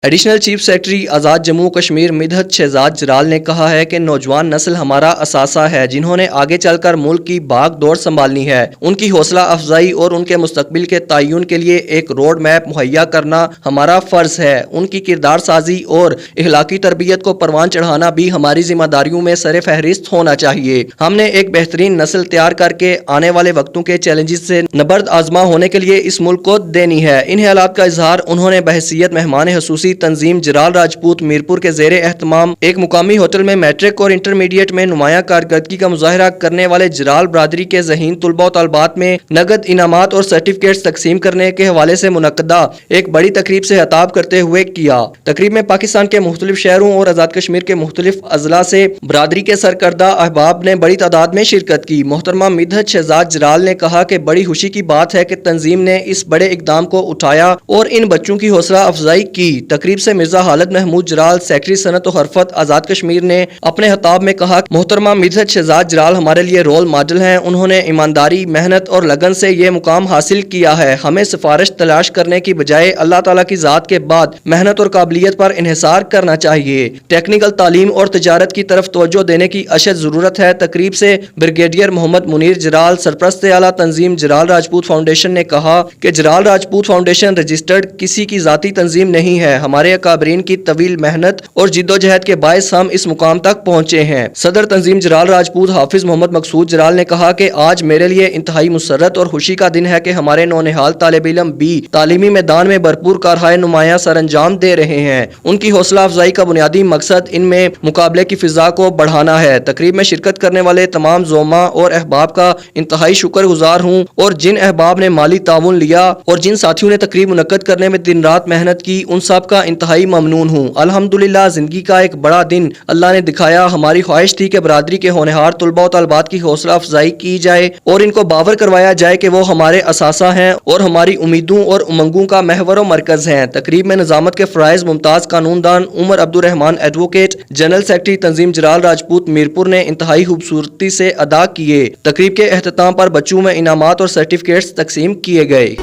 Additional chief secretary آزاد جموں کشمیر مدحت شہزاد جرال نے کہا ہے کہ نوجوان نسل ہمارا اثاثہ ہے جنہوں نے آگے چل کر ملک کی بھاگ دوڑ سنبھالنی ہے۔ ان کی حوصلہ افزائی اور ان کے مستقبل کے تعین کے لیے ایک روڈ میپ مہیا کرنا ہمارا فرض ہے۔ ان کی کردار سازی اور اخلاقی تربیت کو پروان چڑھانا بھی ہماری ذمہ داریوں میں سر فہرست ہونا چاہیے۔ ہم نے ایک بہترین نسل تیار کر کے آنے والے وقتوں کے چیلنجز سے نبرد آزما ہونے کے لیے اس ملک کو دینی ہے۔ ان خیالات کا اظہار انہوں نے بحیثیت مہمان خصوصی تنظیم جرال راجپوت میرپور کے زیر اہتمام ایک مقامی ہوٹل میں میٹرک اور انٹرمیڈیٹ میں نمایاں کارکردگی کا مظاہرہ کرنے والے جرال برادری کے ذہین طلباء و طالبات میں نقد انعامات اور سرٹیفکیٹس تقسیم کرنے کے حوالے سے منعقدہ ایک بڑی تقریب سے خطاب کرتے ہوئے کیا۔ تقریب میں پاکستان کے مختلف شہروں اور آزاد کشمیر کے مختلف اضلاع سے برادری کے سرکردہ احباب نے بڑی تعداد میں شرکت کی۔ محترمہ مدحت شہزاد جرال نے کہا کہ بڑی خوشی کی بات ہے کہ تنظیم نے اس بڑے اقدام کو اٹھایا اور ان بچوں کی حوصلہ افزائی کی۔ تقریب سے مرزا خالد محمود جرال سیکرٹری صنعت و حرفت آزاد کشمیر نے اپنے خطاب میں کہا کہ محترمہ مدحت شہزاد جرال ہمارے لیے رول ماڈل ہیں۔ انہوں نے ایمانداری، محنت اور لگن سے یہ مقام حاصل کیا ہے۔ ہمیں سفارش تلاش کرنے کی بجائے اللہ تعالیٰ کی ذات کے بعد محنت اور قابلیت پر انحصار کرنا چاہیے۔ ٹیکنیکل تعلیم اور تجارت کی طرف توجہ دینے کی اشد ضرورت ہے۔ تقریب سے بریگیڈیئر محمد منیر جرال سرپرست اعلیٰ تنظیم جرال راجپوت فاؤنڈیشن نے کہا کہ جرال راجپوت فاؤنڈیشن رجسٹرڈ کسی کی ذاتی تنظیم نہیں ہے۔ ہمارے اکابرین کی طویل محنت اور جد و جہد کے باعث ہم اس مقام تک پہنچے ہیں۔ صدر تنظیم جرال راجپوت حافظ محمد مقصود جرال نے کہا کہ آج میرے لیے انتہائی مسرت اور خوشی کا دن ہے کہ ہمارے نونہال طالب علم بھی تعلیمی میدان میں بھرپور کارہائے نمایاں سر انجام دے رہے ہیں۔ ان کی حوصلہ افزائی کا بنیادی مقصد ان میں مقابلے کی فضا کو بڑھانا ہے۔ تقریب میں شرکت کرنے والے تمام زعماء اور احباب کا انتہائی شکر گزار ہوں اور جن احباب نے مالی تعاون لیا اور جن ساتھیوں نے تقریب منعقد کرنے میں دن رات محنت کی، ان سب کا انتہائی ممنون ہوں۔ الحمدللہ زندگی کا ایک بڑا دن اللہ نے دکھایا۔ ہماری خواہش تھی کہ برادری کے ہونہار طلباء و طالبات کی حوصلہ افزائی کی جائے اور ان کو باور کروایا جائے کہ وہ ہمارے اثاثہ ہیں اور ہماری امیدوں اور امنگوں کا محور و مرکز ہیں۔ تقریب میں نظامت کے فرائض ممتاز قانون دان عمر عبدالرحمان ایڈوکیٹ جنرل سیکرٹری تنظیم جرال راجپوت میرپور نے انتہائی خوبصورتی سے ادا کیے۔ تقریب کے اختتام پر بچوں میں انعامات اور سرٹیفکیٹس تقسیم کیے گئے۔